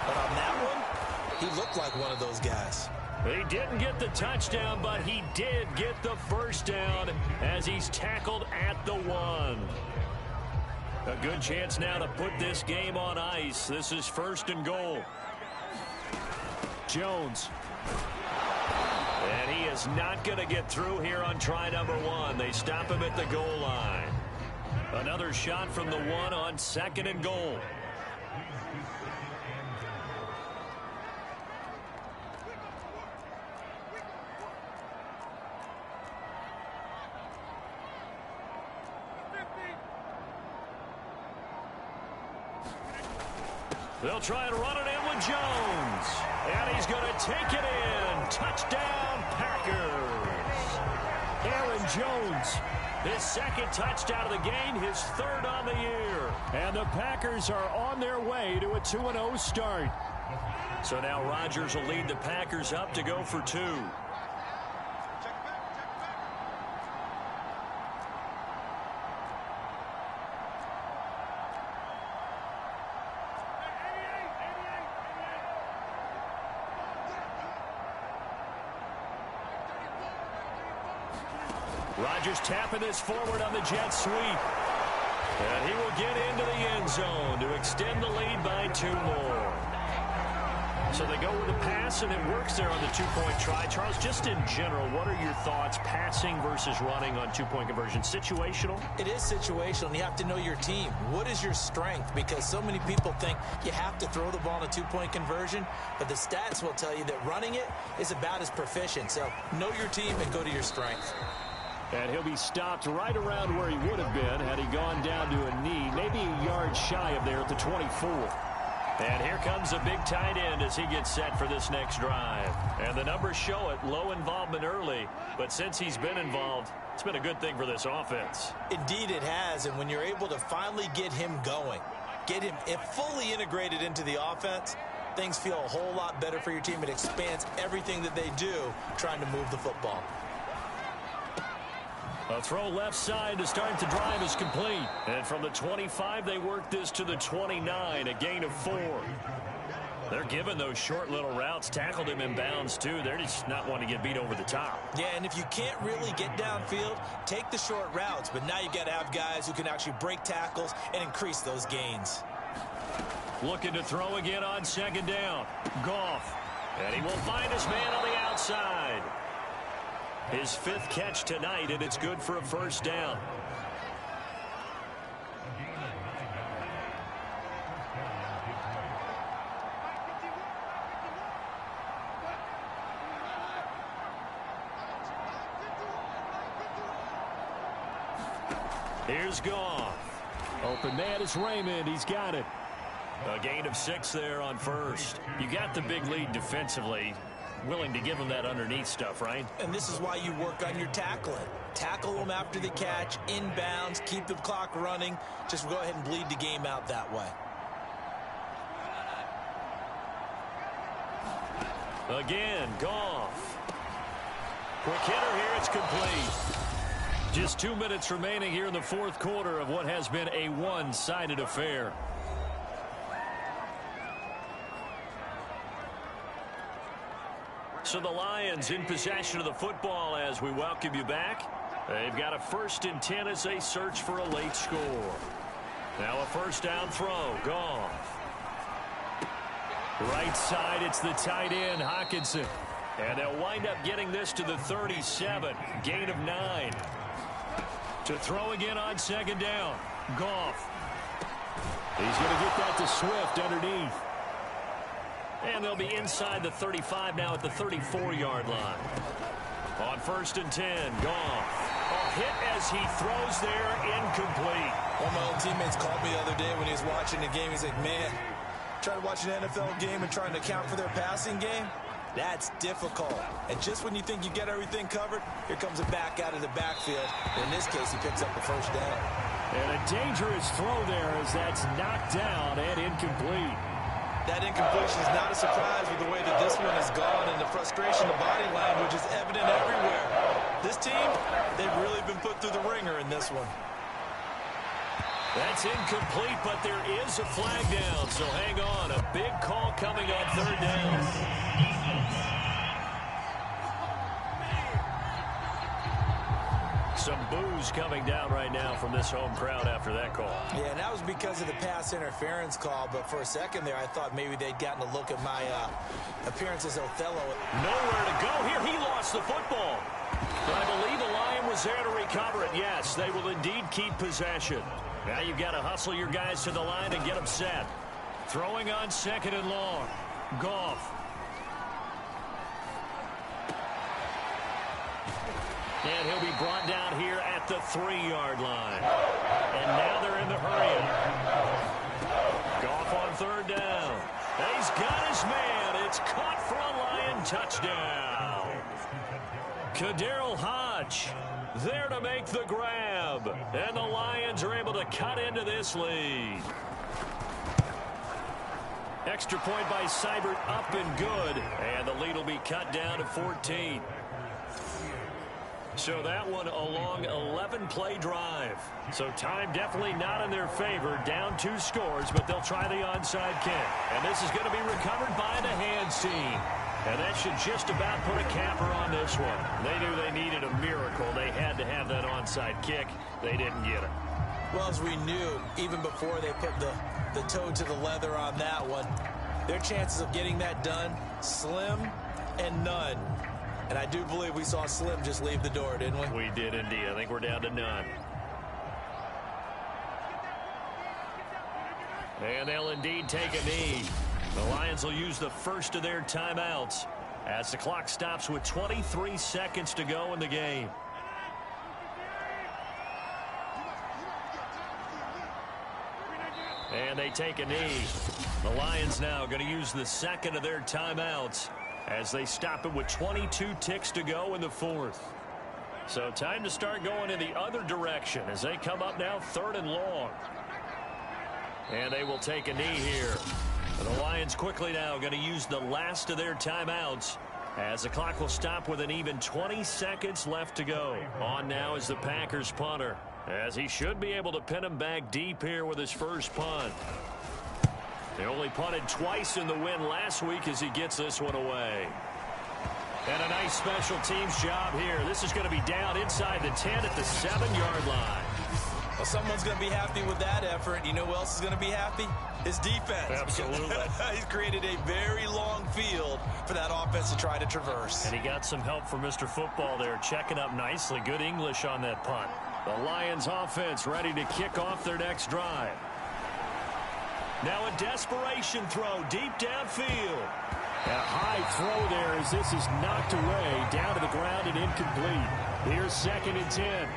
But on that one, he looked like one of those guys. He didn't get the touchdown, but he did get the first down as he's tackled at the 1. A good chance now to put this game on ice. This is 1st and goal. Jones. And he is not going to get through here on try number 1. They stop him at the goal line. Another shot from the 1 on 2nd and goal. They'll try and run it in with Jones. And he's going to take it in. Touchdown, Packers. Aaron Jones, his 2nd touchdown of the game, his 3rd on the year. And the Packers are on their way to a 2-0 start. So now Rodgers will lead the Packers up to go for 2. Rodgers tapping this forward on the jet sweep. And he will get into the end zone to extend the lead by 2 more. So they go with the pass, and it works there on the 2-point try. Charles, just in general, what are your thoughts passing versus running on 2-point conversion? Situational? It is situational, and you have to know your team. What is your strength? Because so many people think you have to throw the ball in a 2-point conversion, but the stats will tell you that running it is about as proficient. So know your team and go to your strength. And he'll be stopped right around where he would have been had he gone down to a knee, maybe a yard shy of there at the 24. And here comes a big tight end as he gets set for this next drive. And the numbers show it, low involvement early, but since he's been involved, it's been a good thing for this offense. Indeed it has, and when you're able to finally get him going, get him fully integrated into the offense, things feel a whole lot better for your team. It expands everything that they do trying to move the football. A throw left side to start the drive is complete. And from the 25, they work this to the 29, a gain of 4. They're giving those short little routes. Tackled him in bounds, too. They're just not wanting to get beat over the top. Yeah, and if you can't really get downfield, take the short routes. But now you got to have guys who can actually break tackles and increase those gains. Looking to throw again on 2nd down. Goff. And he will find his man on the outside. His 5th catch tonight, and it's good for a first down. Here's Goff. Open man is Raymond. He's got it. A gain of 6 there on 1st. You got the big lead defensively. Willing to give them that underneath stuff, right? And this is why you work on your tackling. Tackle them after the catch, inbounds, keep the clock running. Just go ahead and bleed the game out that way. Again, Goff. Quick hitter here, it's complete. Just 2 minutes remaining here in the 4th quarter of what has been a one-sided affair. So the Lions in possession of the football as we welcome you back. They've got a 1st and 10 as they search for a late score. Now a first down throw. Goff. Right side, it's the tight end, Hockenson. And they'll wind up getting this to the 37. Gain of 9. To throw again on second down. Goff. He's going to get that to Swift underneath. And they'll be inside the 35 now at the 34-yard line. On 1st and 10, Goff. A hit as he throws there, incomplete. One of my old teammates called me the other day when he was watching the game. He's like, man, trying to watch an NFL game and trying to account for their passing game? That's difficult. And just when you think you get everything covered, here comes a back out of the backfield. In this case, he picks up the first down. And a dangerous throw there as that's knocked down and incomplete. That incompletion is not a surprise with the way that this one has gone, and the frustration, the body language is evident everywhere. This team, they've really been put through the ringer in this one. That's incomplete, but there is a flag down, so hang on. A big call coming on 3rd down. Some boos coming down right now from this home crowd after that call. Yeah, and that was because of the pass interference call, but for a second there, I thought maybe they'd gotten a look at my appearance as Othello. Nowhere to go here. He lost the football. But I believe the Lion was there to recover it. Yes, they will indeed keep possession. Now you've got to hustle your guys to the line and get them set. Throwing on 2nd and long. Goff. And he'll be brought down here at the 3-yard line. And now they're in the hurry-up. Goff on 3rd down. And he's got his man. It's caught for a Lion touchdown. KhaDarel Hodge there to make the grab. And the Lions are able to cut into this lead. Extra point by Seibert, up and good. And the lead will be cut down to 14. So that one a long 11-play drive. So time definitely not in their favor. Down 2 scores, but they'll try the onside kick. And this is going to be recovered by the hands team. And that should just about put a capper on this one. They knew they needed a miracle. They had to have that onside kick. They didn't get it. Well, as we knew, even before they put the toe to the leather on that one, their chances of getting that done, slim and none. And I do believe we saw Slim just leave the door, didn't we? We did indeed. I think we're down to none. And they'll indeed take a knee. The Lions will use the first of their timeouts as the clock stops with 23 seconds to go in the game. And they take a knee. The Lions now going to use the second of their timeouts as they stop it with 22 ticks to go in the 4th. So time to start going in the other direction as they come up now 3rd and long. And they will take a knee here. And the Lions quickly now going to use the last of their timeouts as the clock will stop with an even 20 seconds left to go. On now is the Packers punter, as he should be able to pin him back deep here with his first punt. They only punted twice in the win last week as he gets this one away. And a nice special teams job here. This is going to be down inside the 10 at the 7-yard line. Well, someone's going to be happy with that effort. You know who else is going to be happy? His defense. Absolutely. He's created a very long field for that offense to try to traverse. And he got some help from Mr. Football there, checking up nicely. Good English on that punt. The Lions offense ready to kick off their next drive. Now a desperation throw deep downfield. A high throw there as this is knocked away, down to the ground and incomplete. Here's 2nd and 10.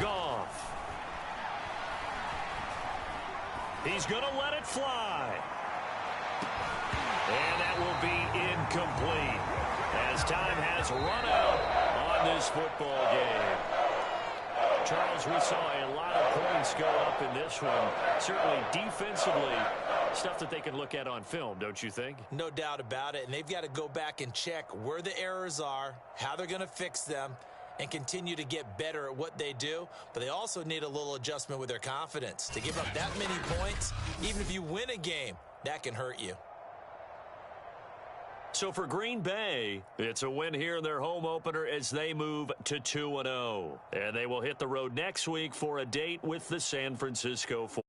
Goff. He's going to let it fly. And that will be incomplete as time has run out on this football game. Charles, we saw a lot of points go up in this one. Certainly defensively, stuff that they can look at on film, don't you think? No doubt about it. And they've got to go back and check where the errors are, how they're going to fix them, and continue to get better at what they do. But they also need a little adjustment with their confidence. To give up that many points, even if you win a game, that can hurt you. So for Green Bay, it's a win here in their home opener as they move to 2-0. And they will hit the road next week for a date with the San Francisco 49ers.